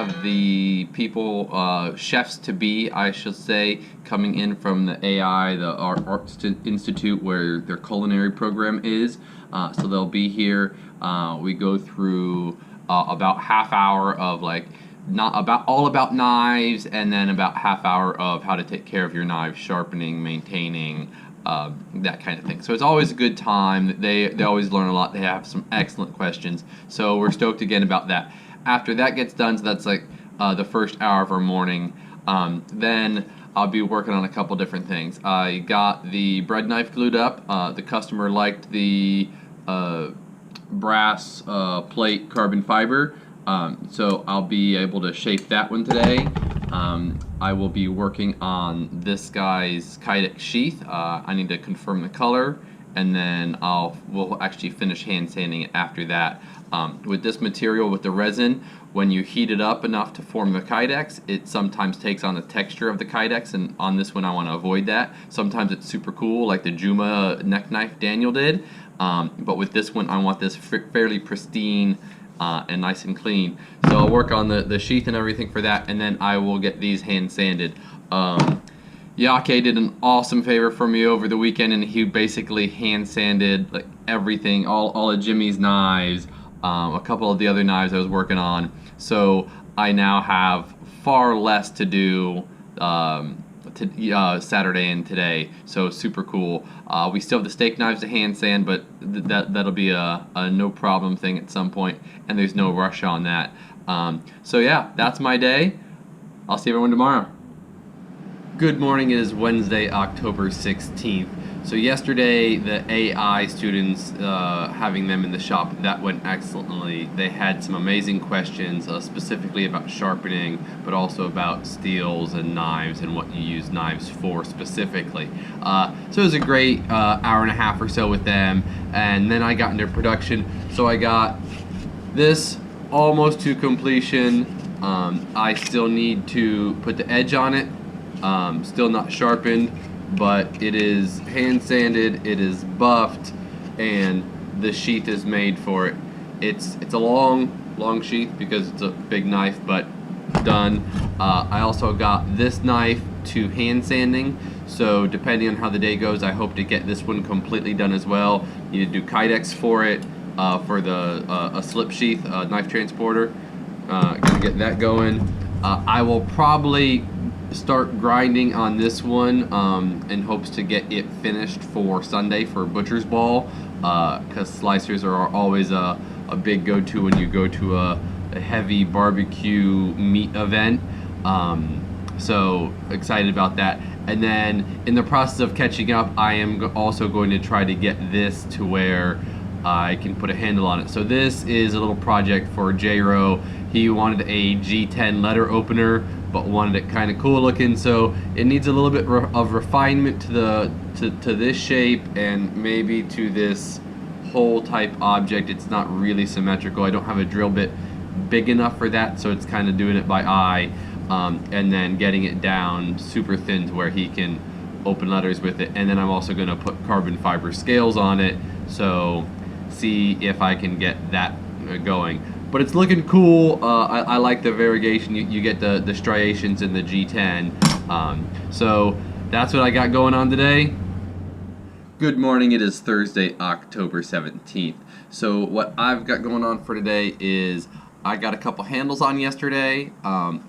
have the people, chefs to be, I should say, coming in from the AI, the Arts Institute, where their culinary program is. So they'll be here. We go through about half hour of like not about all about knives, and then about half hour of how to take care of your knives, sharpening, maintaining, that kind of thing. So it's always a good time. They always learn a lot. They have some excellent questions. So we're stoked again about that. After that gets done, so that's like the first hour of our morning. Then I'll be working on a couple different things. I got the bread knife glued up. The customer liked the brass plate carbon fiber. So I'll be able to shape that one today. I will be working on this guy's Kydex sheath. I need to confirm the color, and then we'll actually finish hand sanding it after that. With this material, with the resin, when you heat it up enough to form the Kydex, it sometimes takes on the texture of the Kydex, and on this one I want to avoid that. Sometimes it's super cool, like the Juma neck knife Daniel did, but with this one I want this fairly pristine and nice and clean. So I'll work on the sheath and everything for that, and then I will get these hand sanded. Yake did an awesome favor for me over the weekend, and he basically hand sanded like everything, all of Jimmy's knives, a couple of the other knives I was working on. So I now have far less to do Saturday and today, so super cool. We still have the steak knives to hand sand, but that'll be a no problem thing at some point, and there's no rush on that. So yeah, that's my day. I'll see everyone tomorrow. Good morning. It is Wednesday, October 16th. So yesterday, the AI students, having them in the shop, that went excellently. They had some amazing questions, specifically about sharpening, but also about steels and knives and what you use knives for specifically. So it was a great hour and a half or so with them, and then I got into production. So I got this almost to completion. I still need to put the edge on it. Still not sharpened, but it is hand sanded, it is buffed, and the sheath is made for it. It's a long sheath because it's a big knife, but done. I also got this knife to hand sanding, so depending on how the day goes, I hope to get this one completely done as well. Need to do Kydex for it, for a slip sheath, knife transporter. Gonna get that going. I will probably start grinding on this one in hopes to get it finished for Sunday for Butcher's Ball, because slicers are always a big go-to when you go to a heavy barbecue meat event. So excited about that. And then in the process of catching up, I am also going to try to get this to where I can put a handle on it. So this is a little project for J-Ro. He wanted a G10 letter opener, but wanted it kind of cool looking, so it needs a little bit of refinement to this shape and maybe to this hole type object. It's not really symmetrical. I don't have a drill bit big enough for that, so it's kind of doing it by eye, and then getting it down super thin to where he can open letters with it. And then I'm also going to put carbon fiber scales on it, so see if I can get that going. But it's looking cool. I like the variegation. You get the striations in the G10. So that's what I got going on today. Good morning. It is Thursday, October 17th. So what I've got going on for today is I got a couple handles on yesterday.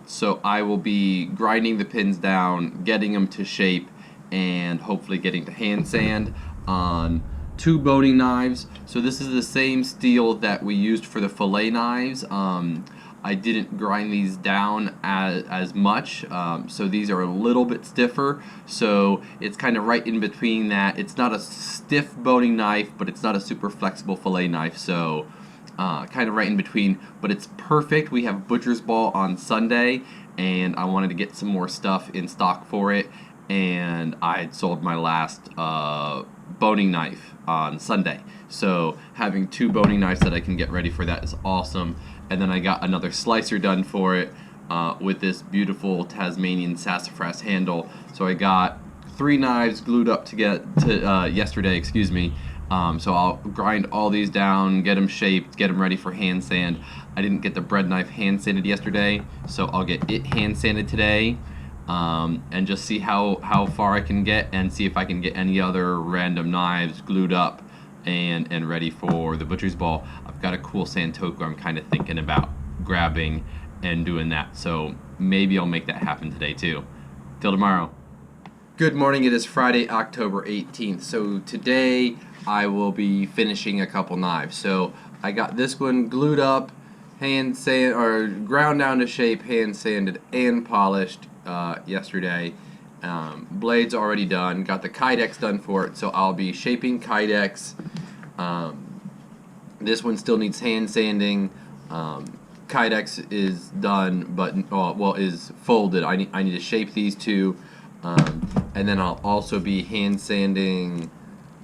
So I will be grinding the pins down, getting them to shape, and hopefully getting to hand sand on 2 boning knives. So this is the same steel that we used for the fillet knives. I didn't grind these down as much, so these are a little bit stiffer, so it's kind of right in between that. It's not a stiff boning knife, but it's not a super flexible fillet knife, so kind of right in between, but it's perfect. We have Butcher's Ball on Sunday, and I wanted to get some more stuff in stock for it, and I had sold my last boning knife on Sunday. So having 2 boning knives that I can get ready for that is awesome. And then I got another slicer done for it with this beautiful Tasmanian sassafras handle. So I got 3 knives glued up to yesterday, So I'll grind all these down, get them shaped, get them ready for hand sand. I didn't get the bread knife hand sanded yesterday, so I'll get it hand sanded today, and just see how far I can get, and see if I can get any other random knives glued up and ready for the butcher's ball. I've got a cool Santoku I'm kind of thinking about grabbing and doing that, so maybe I'll make that happen today too. Till tomorrow. Good morning, it is Friday, October 18th. So today I will be finishing a couple knives. So I got this one glued up, hand sand or ground down to shape, hand sanded and polished yesterday. Blades already done. Got the Kydex done for it, so I'll be shaping Kydex. This one still needs hand sanding. Kydex is done, but is folded. I need to shape these two, and then I'll also be hand sanding.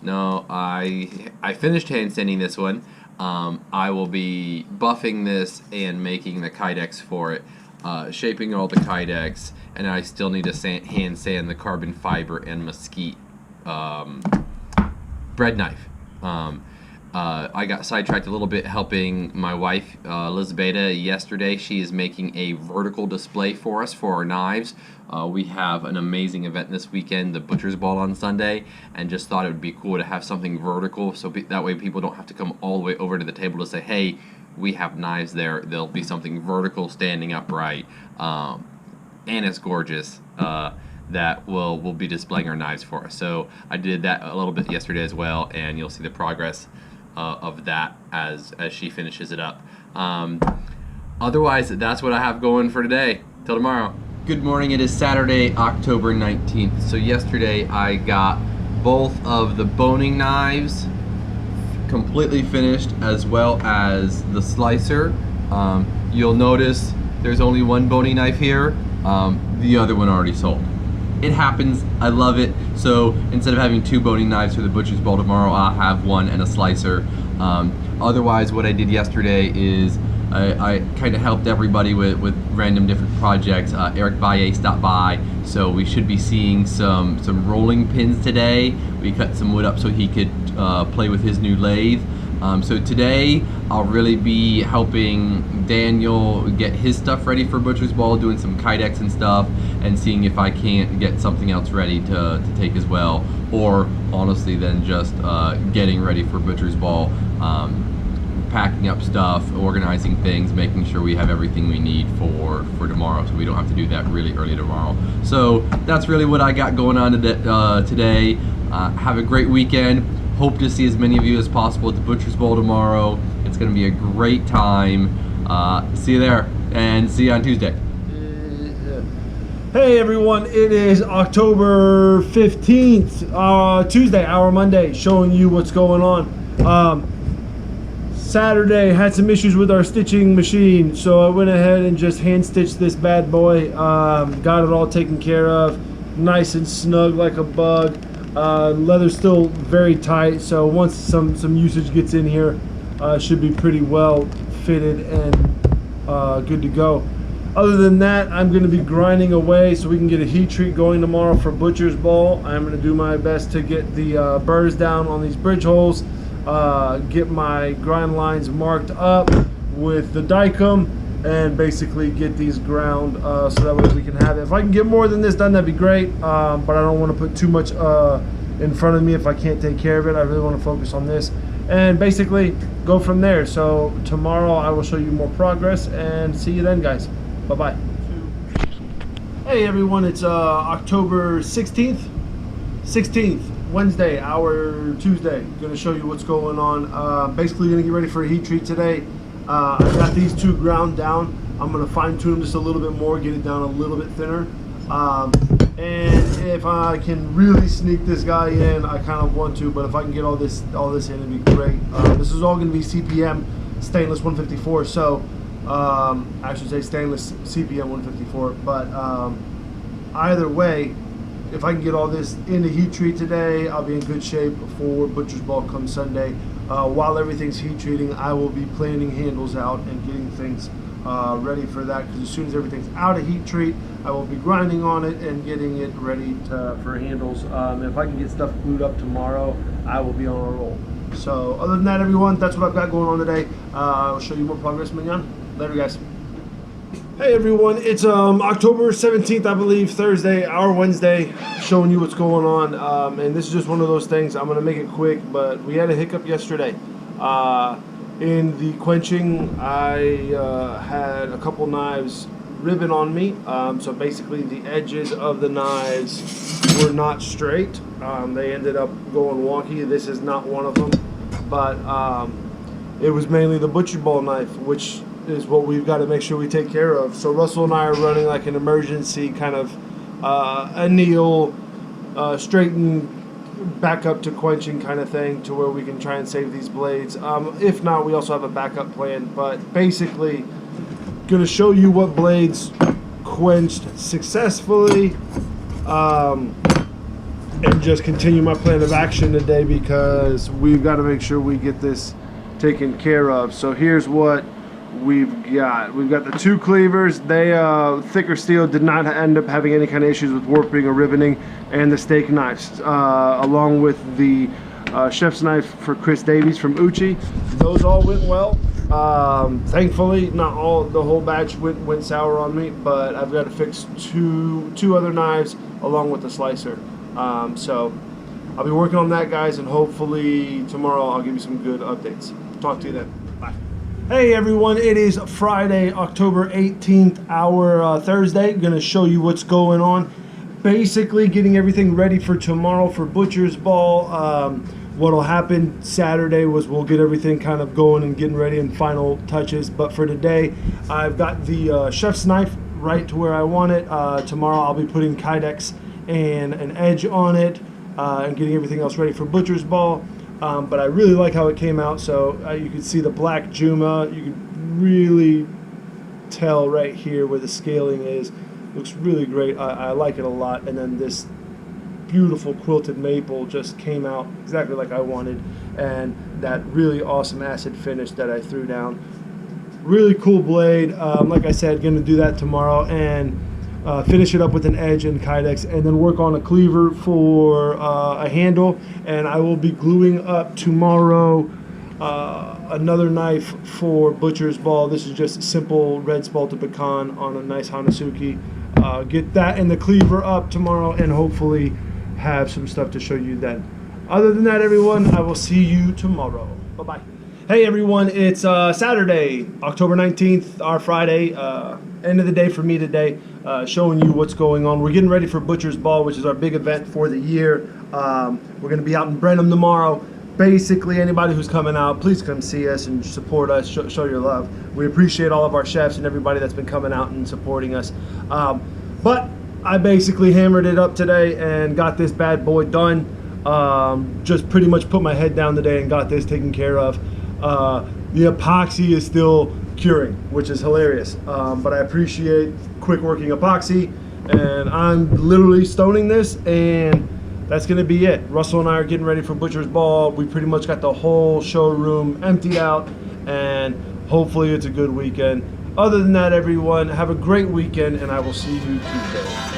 No, I finished hand sanding this one. I will be buffing this and making the Kydex for it, shaping all the Kydex, and I still need to hand sand the carbon fiber and mesquite bread knife. I got sidetracked a little bit helping my wife, Elizabeth, yesterday. She is making a vertical display for us for our knives. We have an amazing event this weekend, the Butcher's Ball on Sunday, and just thought it would be cool to have something vertical, so that way people don't have to come all the way over to the table to say, hey, we have knives there. There'll be something vertical standing upright, and it's gorgeous. That will be displaying our knives for us. So I did that a little bit yesterday as well, and you'll see the progress of that as she finishes it up. Otherwise, that's what I have going for today. Till tomorrow. Good morning, it is Saturday, October 19th. So yesterday I got both of the boning knives completely finished, as well as the slicer. You'll notice there's only one boning knife here. The other one already sold. It happens, I love it. So instead of having two boning knives for the butcher's ball tomorrow, I'll have one and a slicer. Otherwise, what I did yesterday is I kind of helped everybody with random different projects. Eric Valle stopped by, so we should be seeing some rolling pins today. We cut some wood up so he could play with his new lathe. So today I'll really be helping Daniel get his stuff ready for Butcher's Ball, doing some Kydex and stuff, and seeing if I can't get something else ready to take as well, or honestly then just getting ready for Butcher's Ball, packing up stuff, organizing things, making sure we have everything we need for tomorrow, so we don't have to do that really early tomorrow. So that's really what I got going on today. Have a great weekend. Hope to see as many of you as possible at the Butcher's Bowl tomorrow. It's going to be a great time. See you there, and see you on Tuesday. Hey everyone, it is October 15th, Tuesday, our Monday, showing you what's going on. Saturday, had some issues with our stitching machine, so I went ahead and just hand stitched this bad boy. Got it all taken care of, nice and snug like a bug. Leather's still very tight, so once some usage gets in here, should be pretty well fitted and good to go. Other than that, I'm going to be grinding away so we can get a heat treat going tomorrow for Butcher's Ball. I'm going to do my best to get the burrs down on these bridge holes, get my grind lines marked up with the Dicom, and basically get these ground so that way we can have it. If I can get more than this done, that'd be great, but I don't want to put too much in front of me if I can't take care of it. I really want to focus on this and basically go from there. So tomorrow I will show you more progress, and see you then, guys. Bye-bye. Hey everyone, it's October 16th, Wednesday, our Tuesday. Gonna show you what's going on. Basically gonna get ready for a heat treat today. I got these two ground down. I'm going to fine tune them just a little bit more, get it down a little bit thinner. And if I can really sneak this guy in, I kind of want to, but if I can get all this in, it'd be great. This is all going to be CPM stainless 154, so I should say stainless CPM 154, but either way, if I can get all this in the heat treat today, I'll be in good shape for Butcher's Ball come Sunday. While everything's heat treating, I will be planning handles out and getting things ready for that, because as soon as everything's out of heat treat, I will be grinding on it and getting it ready for handles. If I can get stuff glued up tomorrow, I will be on a roll. So other than that, everyone, that's what I've got going on today. I'll show you more progress mañana. Later, guys. Hey everyone, it's October 17th, I believe, Thursday, our Wednesday, showing you what's going on. And this is just one of those things. I'm gonna make it quick, but we had a hiccup yesterday. In the quenching, I had a couple knives ribbon on me. So basically the edges of the knives were not straight. They ended up going wonky. This is not one of them, but it was mainly the butcher ball knife, which is what we've got to make sure we take care of. So Russell and I are running like an emergency kind of anneal, straighten back up to quenching kind of thing, to where we can try and save these blades. If not, we also have a backup plan, but basically going to show you what blades quenched successfully, and just continue my plan of action today, because we've got to make sure we get this taken care of. So here's what we've got the two cleavers. They thicker steel, did not end up having any kind of issues with warping or ribboning, and the steak knives, along with the chef's knife for Chris Davies from Uchi. Those all went well. Thankfully, not all, the whole batch went sour on me, but I've got to fix two other knives along with the slicer. So I'll be working on that, guys, and hopefully tomorrow I'll give you some good updates. Talk to you then. Bye. Hey everyone, it is Friday, October 18th, our Thursday. Gonna show you what's going on. Basically getting everything ready for tomorrow for Butcher's Ball. What'll happen Saturday was we'll get everything kind of going and getting ready and final touches. But for today, I've got the chef's knife right to where I want it. Tomorrow I'll be putting Kydex and an edge on it, and getting everything else ready for Butcher's Ball. But I really like how it came out. So you can see the black Juma. You can really tell right here where the scaling is. Looks really great. I like it a lot. And then this beautiful quilted maple just came out exactly like I wanted, and that really awesome acid finish that I threw down. Really cool blade. Like I said, gonna do that tomorrow and finish it up with an edge and Kydex, and then work on a cleaver for a handle. And I will be gluing up tomorrow another knife for Butcher's Ball. This is just a simple red spalted pecan on a nice Hanasuki. Get that and the cleaver up tomorrow, and hopefully have some stuff to show you then. Other than that, everyone, I will see you tomorrow. Bye-bye. Hey everyone, it's Saturday, October 19th, our Friday, end of the day for me today, showing you what's going on. We're getting ready for Butcher's Ball, which is our big event for the year. We're going to be out in Brenham tomorrow. Basically, anybody who's coming out, please come see us and support us, show your love. We appreciate all of our chefs and everybody that's been coming out and supporting us. But I basically hammered it up today and got this bad boy done. Just pretty much put my head down today and got this taken care of. The epoxy is still curing, which is hilarious. But I appreciate quick working epoxy, and I'm literally stoning this, and that's gonna be it. Russell and I are getting ready for Butcher's Ball. We pretty much got the whole showroom emptied out, and hopefully it's a good weekend. Other than that, everyone, have a great weekend, and I will see you Tuesday.